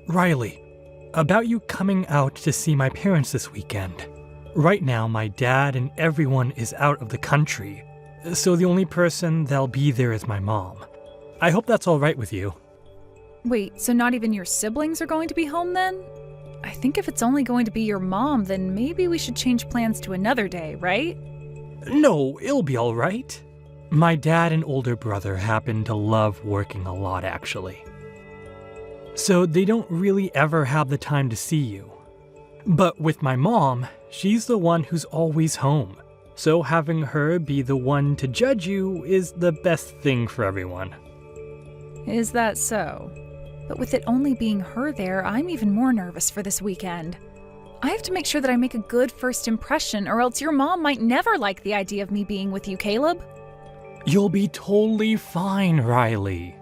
Riley, about you coming out to see my parents this weekend. Right now, my dad and everyone is out of the country, so the only person that'll be there is my mom. I hope that's all right with you. Wait, so not even your siblings are going to be home then? I think if it's only going to be your mom, then maybe we should change plans to another day, right? No, it'll be all right. My dad and older brother happen to love working a lot, actually. So they don't really ever have the time to see you. But with my mom, she's the one who's always home. So having her be the one to judge you is the best thing for everyone. Is that so? But with it only being her there, I'm even more nervous for this weekend. I have to make sure that I make a good first impression, or else your mom might never like the idea of me being with you, Caleb. You'll be totally fine, Riley.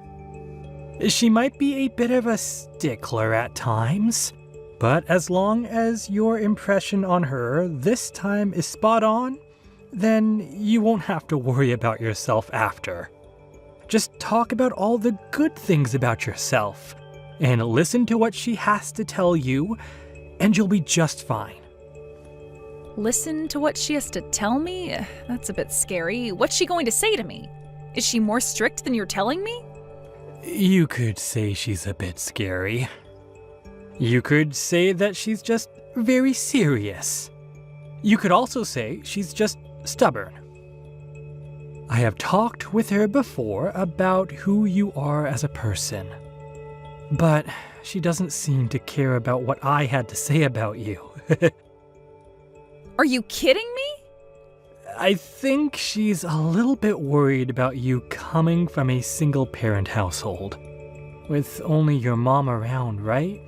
She might be a bit of a stickler at times, but as long as your impression on her this time is spot on, then you won't have to worry about yourself after. Just talk about all the good things about yourself, and listen to what she has to tell you, and you'll be just fine. Listen to what she has to tell me? That's a bit scary. What's she going to say to me? Is she more strict than you're telling me? You could say she's a bit scary. You could say that she's just very serious. You could also say she's just stubborn. I have talked with her before about who you are as a person, but she doesn't seem to care about what I had to say about you. Are you kidding me? I think she's a little bit worried about you coming from a single-parent household, with only your mom around, right?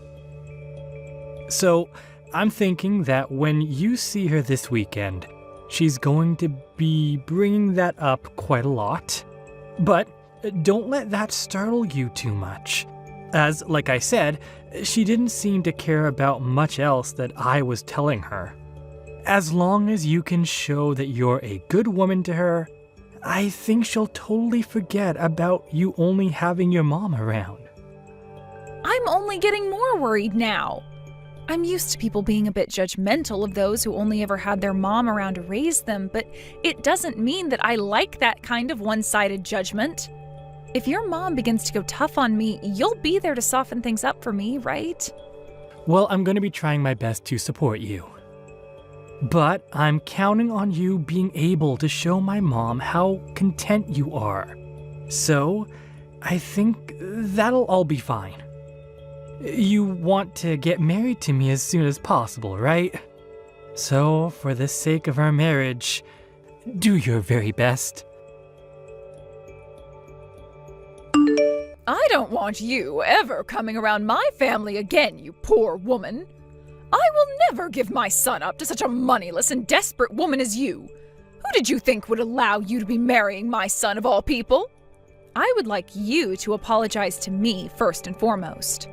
So, I'm thinking that when you see her this weekend, she's going to be bringing that up quite a lot. But don't let that startle you too much. As, like I said, she didn't seem to care about much else that I was telling her. As long as you can show that you're a good woman to her, I think she'll totally forget about you only having your mom around. I'm only getting more worried now. I'm used to people being a bit judgmental of those who only ever had their mom around to raise them, but it doesn't mean that I like that kind of one-sided judgment. If your mom begins to go tough on me, you'll be there to soften things up for me, right? Well, I'm going to be trying my best to support you. But I'm counting on you being able to show my mom how content you are. So, I think that'll all be fine. You want to get married to me as soon as possible, right? So, for the sake of our marriage, do your very best. I don't want you ever coming around my family again, you poor woman. I will never give my son up to such a moneyless and desperate woman as you. Who did you think would allow you to be marrying my son of all people? I would like you to apologize to me first and foremost.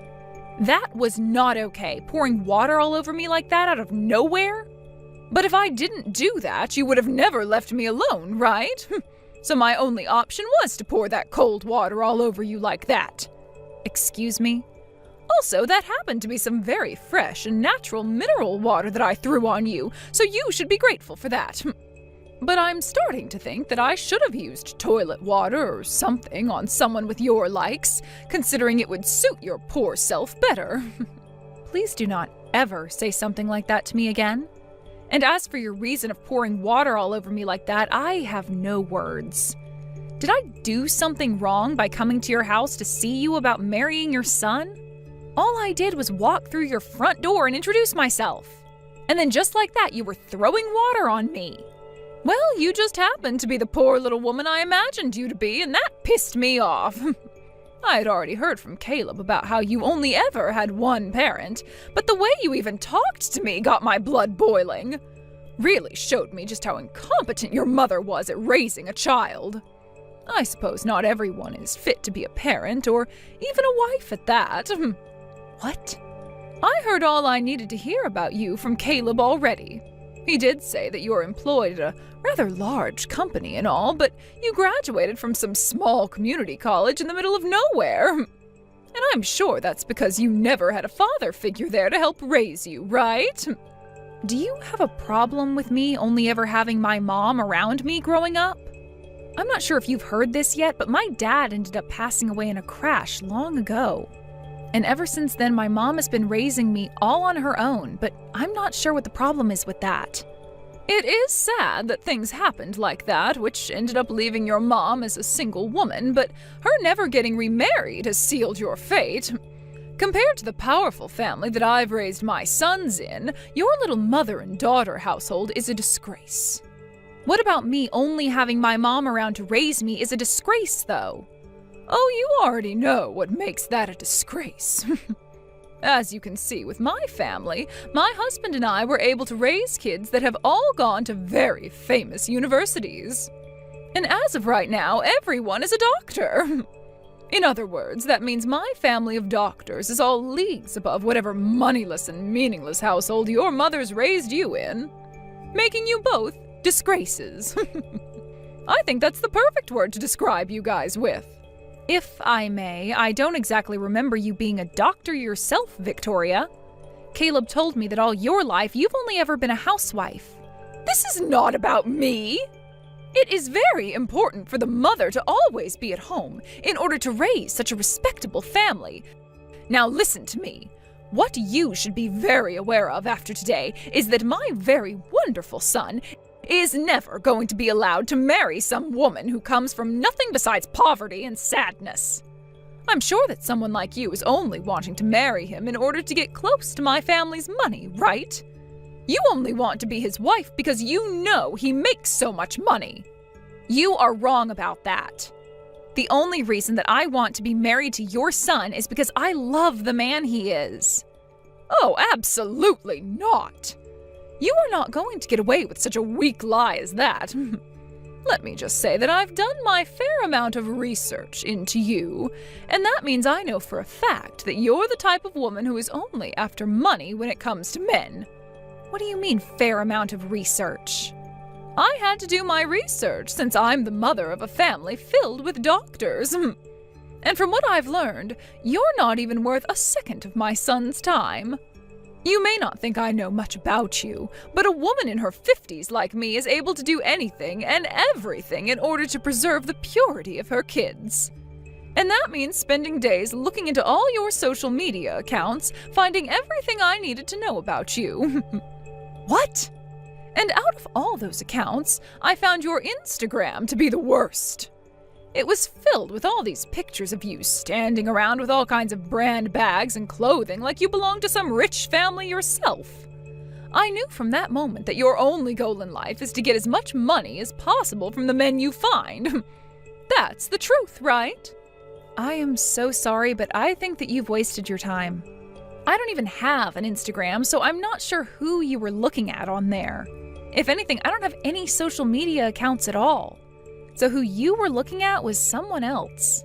That was not okay, pouring water all over me like that out of nowhere. But if I didn't do that, you would have never left me alone, right? So my only option was to pour that cold water all over you like that. Excuse me? Also, that happened to be some very fresh and natural mineral water that I threw on you, so you should be grateful for that. But I'm starting to think that I should have used toilet water or something on someone with your likes, considering it would suit your poor self better. Please do not ever say something like that to me again. And as for your reason of pouring water all over me like that, I have no words. Did I do something wrong by coming to your house to see you about marrying your son? All I did was walk through your front door and introduce myself. And then just like that, you were throwing water on me. Well, you just happened to be the poor little woman I imagined you to be, and that pissed me off. I had already heard from Caleb about how you only ever had one parent, but the way you even talked to me got my blood boiling. Really showed me just how incompetent your mother was at raising a child. I suppose not everyone is fit to be a parent, or even a wife at that. What? I heard all I needed to hear about you from Caleb already. He did say that you're employed at a rather large company and all, but you graduated from some small community college in the middle of nowhere. And I'm sure that's because you never had a father figure there to help raise you, right? Do you have a problem with me only ever having my mom around me growing up? I'm not sure if you've heard this yet, but my dad ended up passing away in a crash long ago. And ever since then, my mom has been raising me all on her own, but I'm not sure what the problem is with that. It is sad that things happened like that, which ended up leaving your mom as a single woman, but her never getting remarried has sealed your fate. Compared to the powerful family that I've raised my sons in, your little mother and daughter household is a disgrace. What about me only having my mom around to raise me is a disgrace, though? Oh, you already know what makes that a disgrace. As you can see with my family, my husband and I were able to raise kids that have all gone to very famous universities. And as of right now, everyone is a doctor. In other words, that means my family of doctors is all leagues above whatever moneyless and meaningless household your mother's raised you in, making you both disgraces. I think that's the perfect word to describe you guys with. If I may, I don't exactly remember you being a doctor yourself, Victoria. Caleb told me that all your life you've only ever been a housewife. This is not about me! It is very important for the mother to always be at home in order to raise such a respectable family. Now listen to me. What you should be very aware of after today is that my very wonderful son is never going to be allowed to marry some woman who comes from nothing besides poverty and sadness. I'm sure that someone like you is only wanting to marry him in order to get close to my family's money, right? You only want to be his wife because you know he makes so much money. You are wrong about that. The only reason that I want to be married to your son is because I love the man he is. Oh, absolutely not. You are not going to get away with such a weak lie as that. Let me just say that I've done my fair amount of research into you, and that means I know for a fact that you're the type of woman who is only after money when it comes to men. What do you mean, fair amount of research? I had to do my research since I'm the mother of a family filled with doctors. And from what I've learned, you're not even worth a second of my son's time. You may not think I know much about you, but a woman in her 50s like me is able to do anything and everything in order to preserve the purity of her kids. And that means spending days looking into all your social media accounts, finding everything I needed to know about you. What? And out of all those accounts, I found your Instagram to be the worst. It was filled with all these pictures of you standing around with all kinds of brand bags and clothing like you belonged to some rich family yourself. I knew from that moment that your only goal in life is to get as much money as possible from the men you find. That's the truth, right? I am so sorry, but I think that you've wasted your time. I don't even have an Instagram, so I'm not sure who you were looking at on there. If anything, I don't have any social media accounts at all. So who you were looking at was someone else.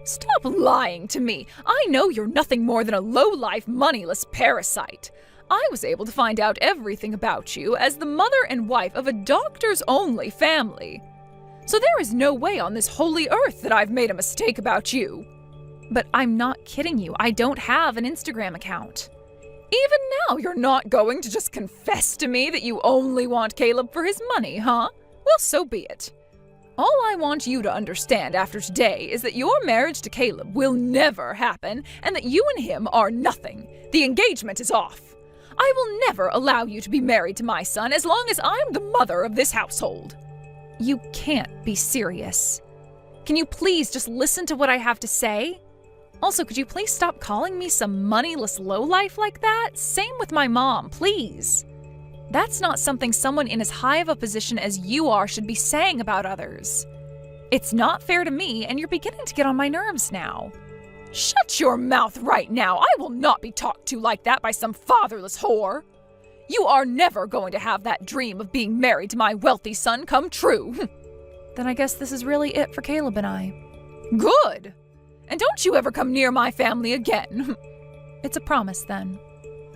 Stop lying to me. I know you're nothing more than a low-life, moneyless parasite. I was able to find out everything about you as the mother and wife of a doctors-only family. So there is no way on this holy earth that I've made a mistake about you. But I'm not kidding you. I don't have an Instagram account. Even now, you're not going to just confess to me that you only want Caleb for his money, huh? Well, so be it. All I want you to understand after today is that your marriage to Caleb will never happen and that you and him are nothing. The engagement is off. I will never allow you to be married to my son as long as I'm the mother of this household. You can't be serious. Can you please just listen to what I have to say? Also, could you please stop calling me some moneyless lowlife like that? Same with my mom, please. That's not something someone in as high of a position as you are should be saying about others. It's not fair to me, and you're beginning to get on my nerves now. Shut your mouth right now. I will not be talked to like that by some fatherless whore. You are never going to have that dream of being married to my wealthy son come true. Then I guess this is really it for Caleb and I. Good. And don't you ever come near my family again. It's a promise, then.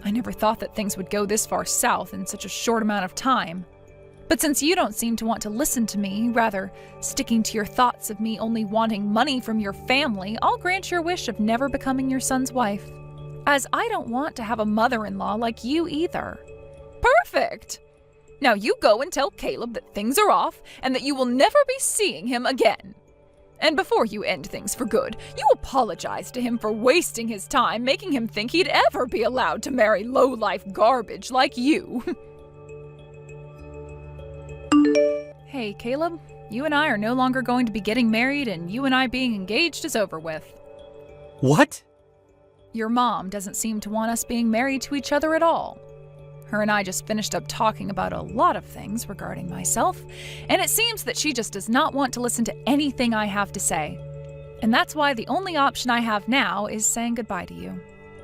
I never thought that things would go this far south in such a short amount of time. But since you don't seem to want to listen to me, rather sticking to your thoughts of me only wanting money from your family, I'll grant your wish of never becoming your son's wife. As I don't want to have a mother-in-law like you either. Perfect! Now you go and tell Caleb that things are off and that you will never be seeing him again. And before you end things for good, you apologize to him for wasting his time, making him think he'd ever be allowed to marry low-life garbage like you. Hey, Caleb, you and I are no longer going to be getting married, and you and I being engaged is over with. What? Your mom doesn't seem to want us being married to each other at all. Her and I just finished up talking about a lot of things regarding myself, and it seems that she just does not want to listen to anything I have to say. And that's why the only option I have now is saying goodbye to you.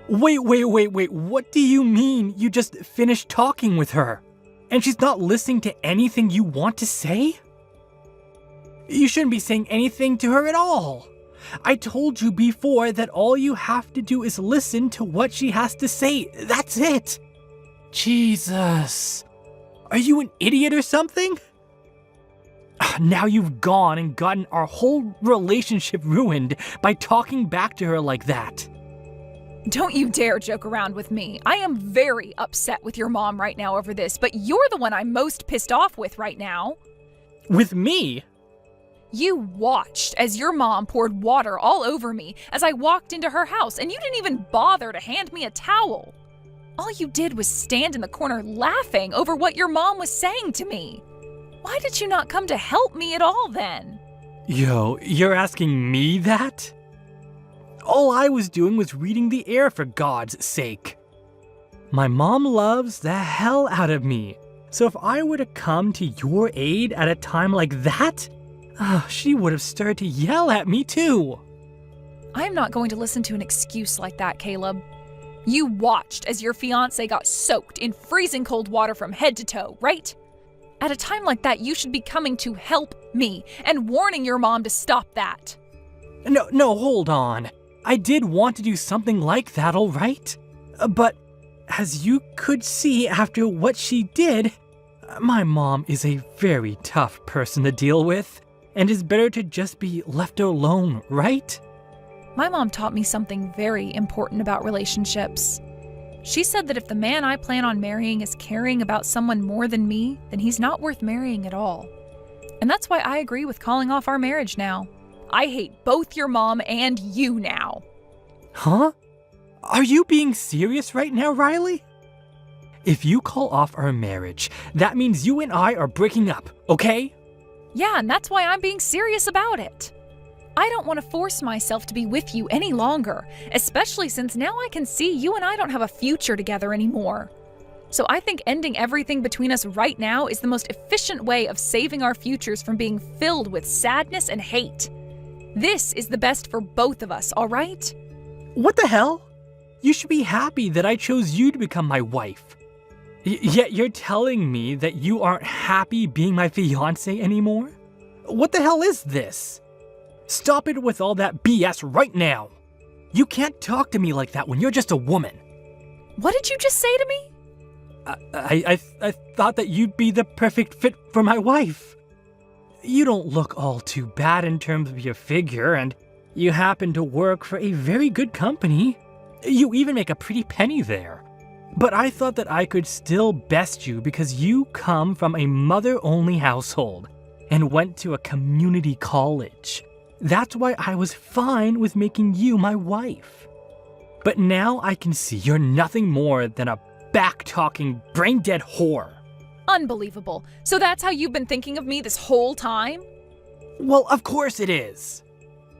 Wait, what do you mean you just finished talking with her? And she's not listening to anything you want to say? You shouldn't be saying anything to her at all. I told you before that all you have to do is listen to what she has to say. That's it. Jesus. Are you an idiot or something? Now you've gone and gotten our whole relationship ruined by talking back to her like that. Don't you dare joke around with me. I am very upset with your mom right now over this, but you're the one I'm most pissed off with right now. With me? You watched as your mom poured water all over me as I walked into her house, and you didn't even bother to hand me a towel. All you did was stand in the corner laughing over what your mom was saying to me. Why did you not come to help me at all then? Yo, you're asking me that? All I was doing was reading the air, for God's sake. My mom loves the hell out of me, so if I were to come to your aid at a time like that, she would have started to yell at me too. I'm not going to listen to an excuse like that, Caleb. You watched as your fiancé got soaked in freezing cold water from head to toe, right? At a time like that, you should be coming to help me and warning your mom to stop that. No, hold on. I did want to do something like that, all right? But as you could see after what she did, my mom is a very tough person to deal with, and it's better to just be left alone, right? My mom taught me something very important about relationships. She said that if the man I plan on marrying is caring about someone more than me, then he's not worth marrying at all. And that's why I agree with calling off our marriage now. I hate both your mom and you now. Huh? Are you being serious right now, Riley? If you call off our marriage, that means you and I are breaking up, okay? Yeah, and that's why I'm being serious about it. I don't want to force myself to be with you any longer, especially since now I can see you and I don't have a future together anymore. So I think ending everything between us right now is the most efficient way of saving our futures from being filled with sadness and hate. This is the best for both of us, all right? What the hell? You should be happy that I chose you to become my wife. Yet you're telling me that you aren't happy being my fiancé anymore? What the hell is this? Stop it with all that BS right now. You can't talk to me like that when you're just a woman. What did you just say to me? I thought that you'd be the perfect fit for my wife. You don't look all too bad in terms of your figure, and you happen to work for a very good company. You even make a pretty penny there. But I thought that I could still best you because you come from a mother-only household and went to a community college. That's why I was fine with making you my wife. But now I can see you're nothing more than a back-talking, brain-dead whore. Unbelievable. So that's how you've been thinking of me this whole time? Well, of course it is.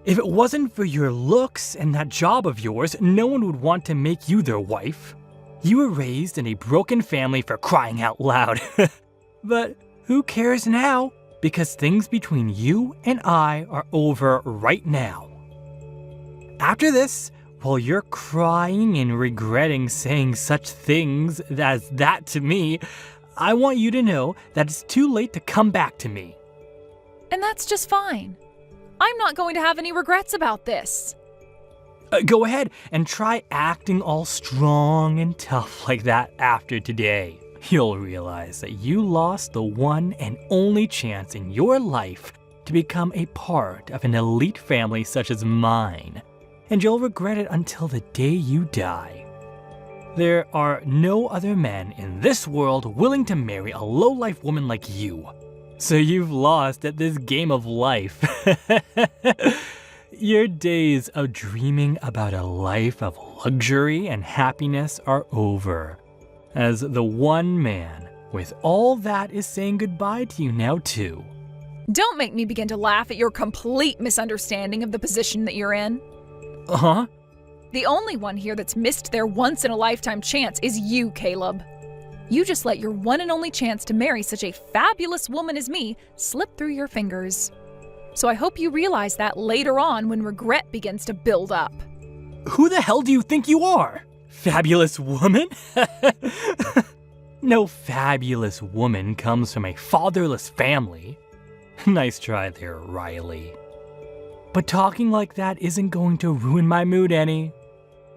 If it wasn't for your looks and that job of yours, no one would want to make you their wife. You were raised in a broken family, for crying out loud. But who cares now? Because things between you and I are over right now. After this, while you're crying and regretting saying such things as that to me, I want you to know that it's too late to come back to me. And that's just fine. I'm not going to have any regrets about this. Go ahead and try acting all strong and tough like that after today. you'll realize that you lost the one and only chance in your life to become a part of an elite family such as mine, and you'll regret it until the day you die. There are no other men in this world willing to marry a low-life woman like you. So you've lost at this game of life. Your days of dreaming about a life of luxury and happiness are over, as the one man with all that is saying goodbye to you now too. Don't make me begin to laugh at your complete misunderstanding of the position that you're in. Huh? The only one here that's missed their once-in-a-lifetime chance is you, Caleb. You just let your one and only chance to marry such a fabulous woman as me slip through your fingers. So I hope you realize that later on when regret begins to build up. Who the hell do you think you are? Fabulous woman? No fabulous woman comes from a fatherless family. Nice try there, Riley. But talking like that isn't going to ruin my mood any.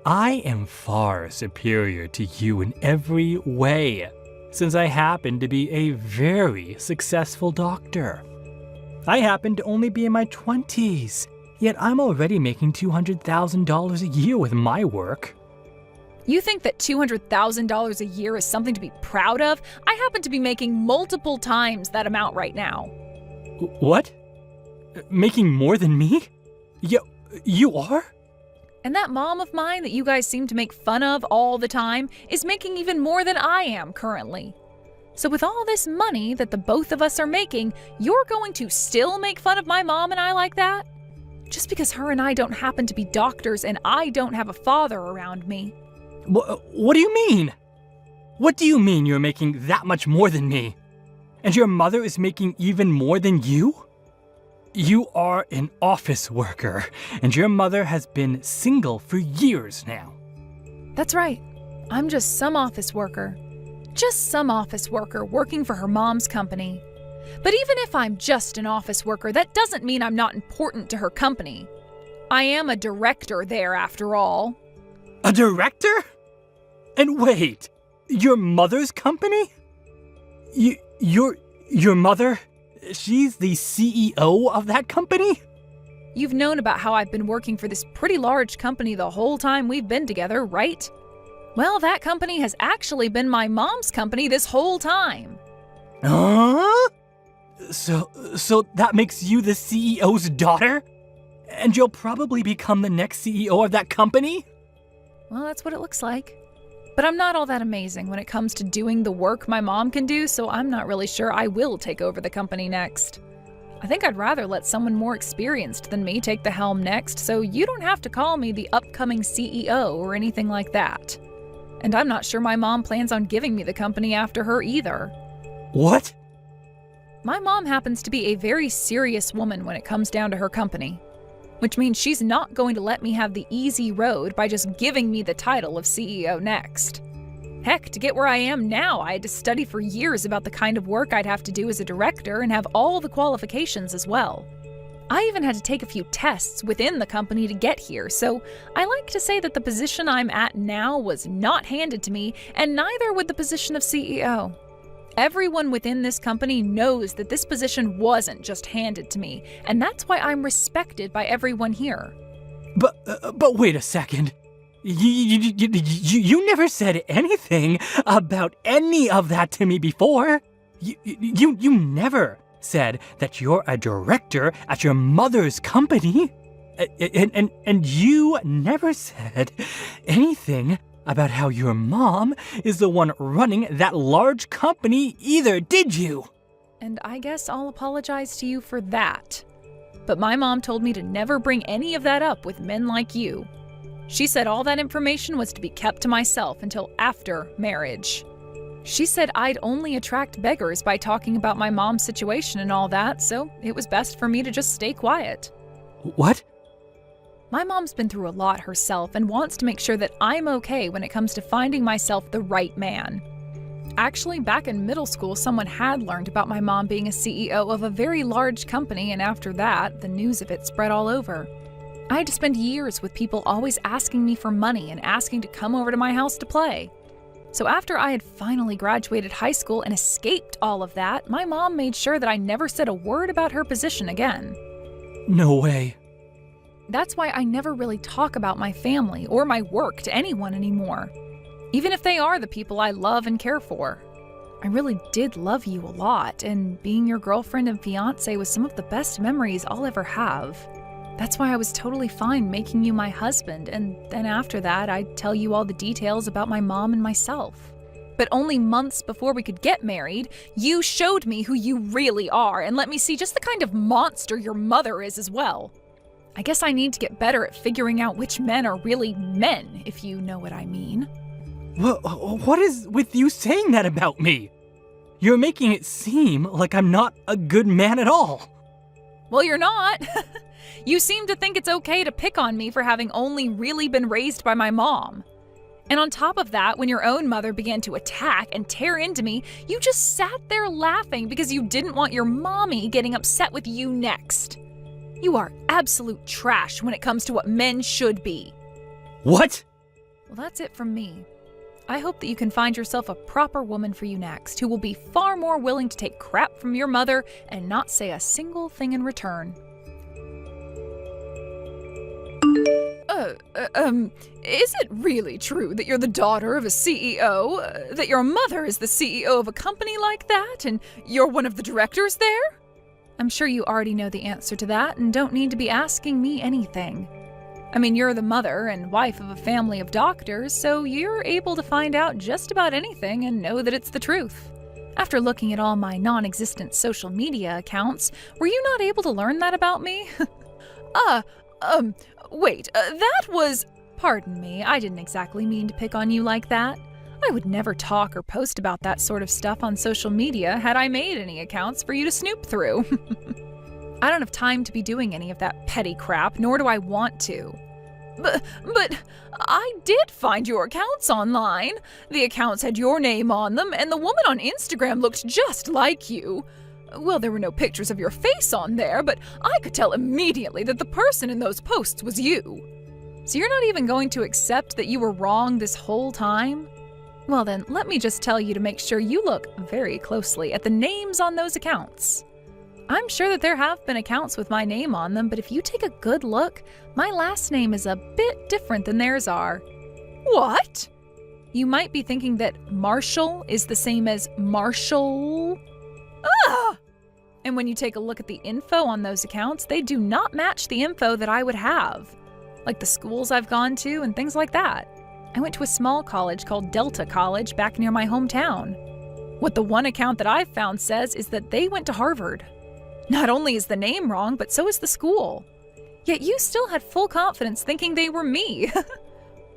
I am far superior to you in every way, since I happen to be a very successful doctor. I happen to only be in my 20s, yet I'm already making $200,000 a year with my work. You think that $200,000 a year is something to be proud of? I happen to be making multiple times that amount right now. What? Making more than me? You are? And that mom of mine that you guys seem to make fun of all the time is making even more than I am currently. So with all this money that the both of us are making, you're going to still make fun of my mom and I like that? Just because her and I don't happen to be doctors and I don't have a father around me. What do you mean? What do you mean you're making that much more than me? And your mother is making even more than you? You are an office worker, and your mother has been single for years now. That's right. I'm just some office worker. Just some office worker working for her mom's company. But even if I'm just an office worker, that doesn't mean I'm not important to her company. I am a director there, after all. A director? And wait, your mother's company? Your mother? She's the CEO of that company? You've known about how I've been working for this pretty large company the whole time we've been together, right? Well, that company has actually been my mom's company this whole time. Huh? So that makes you the CEO's daughter? And you'll probably become the next CEO of that company? Well, that's what it looks like. But I'm not all that amazing when it comes to doing the work my mom can do, so I'm not really sure I will take over the company next. I think I'd rather let someone more experienced than me take the helm next, so you don't have to call me the upcoming CEO or anything like that. And I'm not sure my mom plans on giving me the company after her either. What? My mom happens to be a very serious woman when it comes down to her company, which means she's not going to let me have the easy road by just giving me the title of CEO next. Heck, to get where I am now, I had to study for years about the kind of work I'd have to do as a director and have all the qualifications as well. I even had to take a few tests within the company to get here, so I like to say that the position I'm at now was not handed to me, and neither would the position of CEO. Everyone within this company knows that this position wasn't just handed to me, and that's why I'm respected by everyone here. But wait a second. You never said anything about any of that to me before. You never said that you're a director at your mother's company. And you never said anything about how your mom is the one running that large company either, did you? And I guess I'll apologize to you for that. But my mom told me to never bring any of that up with men like you. She said all that information was to be kept to myself until after marriage. She said I'd only attract beggars by talking about my mom's situation and all that, so it was best for me to just stay quiet. What? My mom's been through a lot herself and wants to make sure that I'm okay when it comes to finding myself the right man. Actually, back in middle school, someone had learned about my mom being a CEO of a very large company, and after that, the news of it spread all over. I had to spend years with people always asking me for money and asking to come over to my house to play. So after I had finally graduated high school and escaped all of that, my mom made sure that I never said a word about her position again. No way. That's why I never really talk about my family or my work to anyone anymore, even if they are the people I love and care for. I really did love you a lot, and being your girlfriend and fiancé was some of the best memories I'll ever have. That's why I was totally fine making you my husband, and then after that, I'd tell you all the details about my mom and myself. But only months before we could get married, you showed me who you really are and let me see just the kind of monster your mother is as well. I guess I need to get better at figuring out which men are really men, if you know what I mean. What is with you saying that about me? You're making it seem like I'm not a good man at all. Well, you're not. You seem to think it's okay to pick on me for having only really been raised by my mom. And on top of that, when your own mother began to attack and tear into me, you just sat there laughing because you didn't want your mommy getting upset with you next. You are absolute trash when it comes to what men should be. What? Well, that's it from me. I hope that you can find yourself a proper woman for you next, who will be far more willing to take crap from your mother and not say a single thing in return. Is it really true that you're the daughter of a CEO? That your mother is the CEO of a company like that, and you're one of the directors there? I'm sure you already know the answer to that and don't need to be asking me anything. I mean, you're the mother and wife of a family of doctors, so you're able to find out just about anything and know that it's the truth. After looking at all my non-existent social media accounts, were you not able to learn that about me? That was... Pardon me, I didn't exactly mean to pick on you like that. I would never talk or post about that sort of stuff on social media had I made any accounts for you to snoop through. I don't have time to be doing any of that petty crap, nor do I want to. But I did find your accounts online. The accounts had your name on them, and the woman on Instagram looked just like you. Well, there were no pictures of your face on there, but I could tell immediately that the person in those posts was you. So you're not even going to accept that you were wrong this whole time? Well then, let me just tell you to make sure you look very closely at the names on those accounts. I'm sure that there have been accounts with my name on them, but if you take a good look, my last name is a bit different than theirs are. What? You might be thinking that Marshall is the same as Marshall. Ah! And when you take a look at the info on those accounts, they do not match the info that I would have, like the schools I've gone to and things like that. I went to a small college called Delta College back near my hometown. What the one account that I've found says is that they went to Harvard. Not only is the name wrong, but so is the school. Yet you still had full confidence thinking they were me.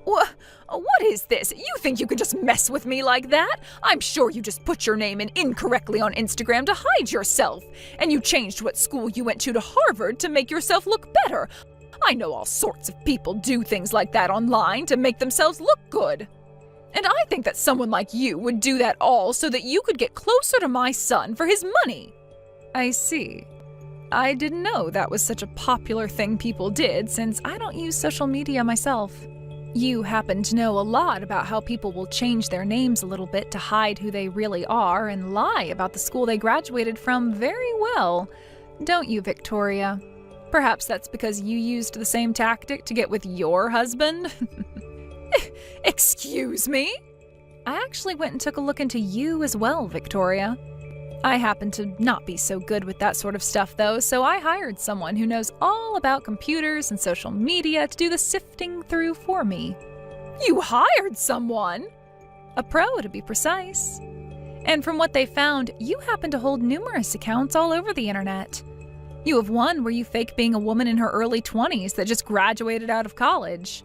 What is this? You think you can just mess with me like that? I'm sure you just put your name in incorrectly on Instagram to hide yourself. And you changed what school you went to Harvard to make yourself look better. I know all sorts of people do things like that online to make themselves look good. And I think that someone like you would do that all so that you could get closer to my son for his money. I see. I didn't know that was such a popular thing people did, since I don't use social media myself. You happen to know a lot about how people will change their names a little bit to hide who they really are and lie about the school they graduated from very well, don't you, Victoria? Perhaps that's because you used the same tactic to get with your husband? Excuse me? I actually went and took a look into you as well, Victoria. I happen to not be so good with that sort of stuff, though, so I hired someone who knows all about computers and social media to do the sifting through for me. You hired someone? A pro, to be precise. And from what they found, you happen to hold numerous accounts all over the internet. You have one where you fake being a woman in her early 20s that just graduated out of college.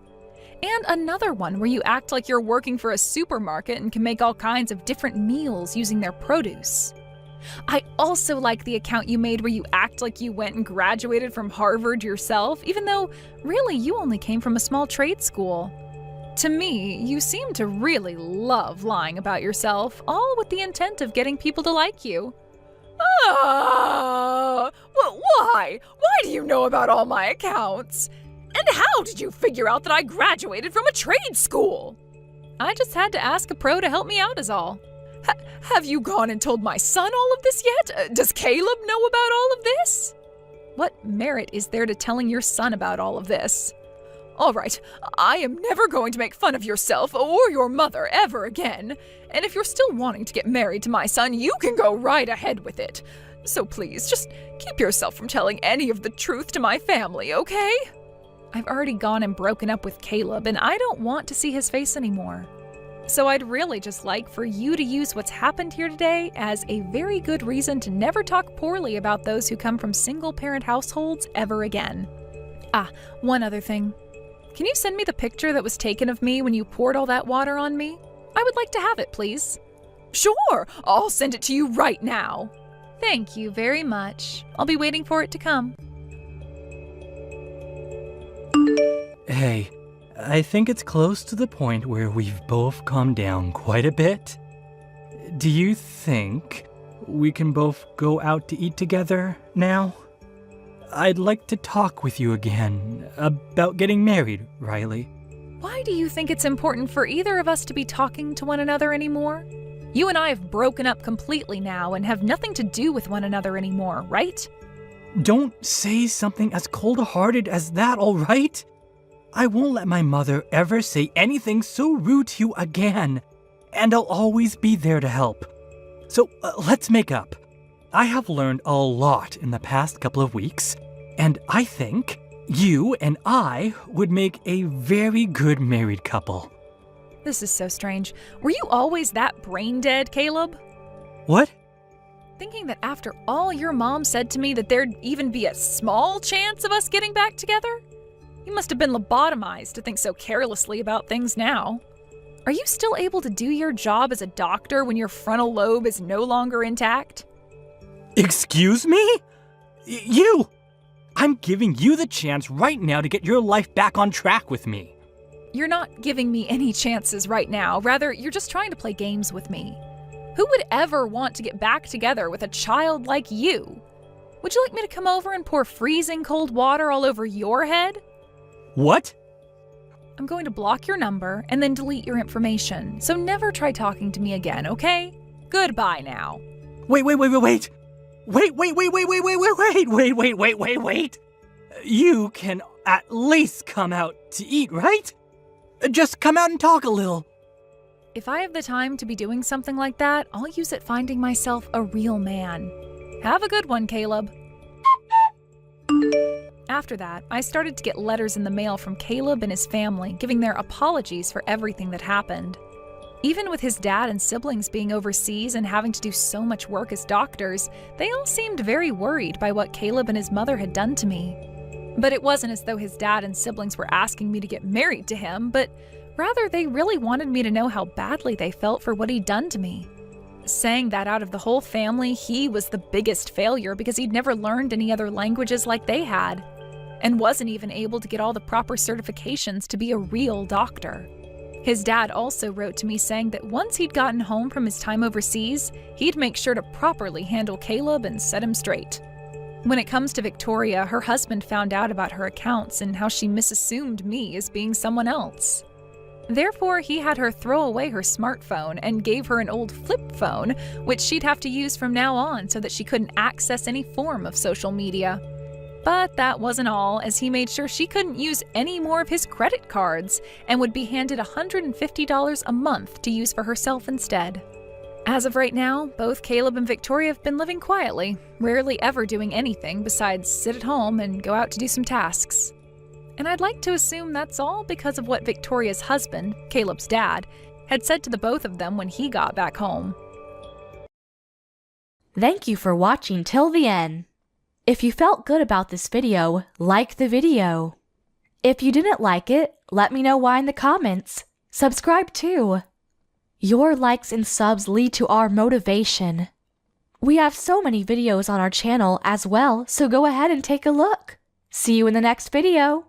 And another one where you act like you're working for a supermarket and can make all kinds of different meals using their produce. I also like the account you made where you act like you went and graduated from Harvard yourself, even though really you only came from a small trade school. To me, you seem to really love lying about yourself, all with the intent of getting people to like you. Well, why? Why do you know about all my accounts? And how did you figure out that I graduated from a trade school? I just had to ask a pro to help me out is all. Have you gone and told my son all of this yet? Does Caleb know about all of this? What merit is there to telling your son about all of this? All right, I am never going to make fun of yourself or your mother ever again. And if you're still wanting to get married to my son, you can go right ahead with it. So please, just keep yourself from telling any of the truth to my family, okay? I've already gone and broken up with Caleb, and I don't want to see his face anymore. So I'd really just like for you to use what's happened here today as a very good reason to never talk poorly about those who come from single-parent households ever again. One other thing. Can you send me the picture that was taken of me when you poured all that water on me? I would like to have it, please. Sure, I'll send it to you right now. Thank you very much. I'll be waiting for it to come. Hey, I think it's close to the point where we've both calmed down quite a bit. Do you think we can both go out to eat together now? I'd like to talk with you again about getting married, Riley. Why do you think it's important for either of us to be talking to one another anymore? You and I have broken up completely now and have nothing to do with one another anymore, right? Don't say something as cold-hearted as that, all right? I won't let my mother ever say anything so rude to you again, and I'll always be there to help. So let's make up. I have learned a lot in the past couple of weeks, and I think you and I would make a very good married couple. This is so strange. Were you always that brain dead, Caleb? What? Thinking that after all your mom said to me that there'd even be a small chance of us getting back together? You must have been lobotomized to think so carelessly about things now. Are you still able to do your job as a doctor when your frontal lobe is no longer intact? Excuse me? You! I'm giving you the chance right now to get your life back on track with me. You're not giving me any chances right now. Rather, you're just trying to play games with me. Who would ever want to get back together with a child like you? Would you like me to come over and pour freezing cold water all over your head? What? I'm going to block your number and then delete your information, so never try talking to me again, okay? Goodbye now. Wait. You can at least come out to eat, right? Just come out and talk a little. If I have the time to be doing something like that, I'll use it finding myself a real man. Have a good one, Caleb. After that, I started to get letters in the mail from Caleb and his family, giving their apologies for everything that happened. Even with his dad and siblings being overseas and having to do so much work as doctors, they all seemed very worried by what Caleb and his mother had done to me. But it wasn't as though his dad and siblings were asking me to get married to him, but rather they really wanted me to know how badly they felt for what he'd done to me. Saying that out of the whole family, he was the biggest failure because he'd never learned any other languages like they had, and wasn't even able to get all the proper certifications to be a real doctor. His dad also wrote to me saying that once he'd gotten home from his time overseas, he'd make sure to properly handle Caleb and set him straight. When it comes to Victoria, her husband found out about her accounts and how she misassumed me as being someone else. Therefore, he had her throw away her smartphone and gave her an old flip phone, which she'd have to use from now on so that she couldn't access any form of social media. But that wasn't all, as he made sure she couldn't use any more of his credit cards and would be handed $150 a month to use for herself instead. As of right now, both Caleb and Victoria have been living quietly, rarely ever doing anything besides sit at home and go out to do some tasks. And I'd like to assume that's all because of what Victoria's husband, Caleb's dad, had said to the both of them when he got back home. Thank you for watching till the end. If you felt good about this video, like the video. If you didn't like it, let me know why in the comments. Subscribe too. Your likes and subs lead to our motivation. We have so many videos on our channel as well, so go ahead and take a look. See you in the next video.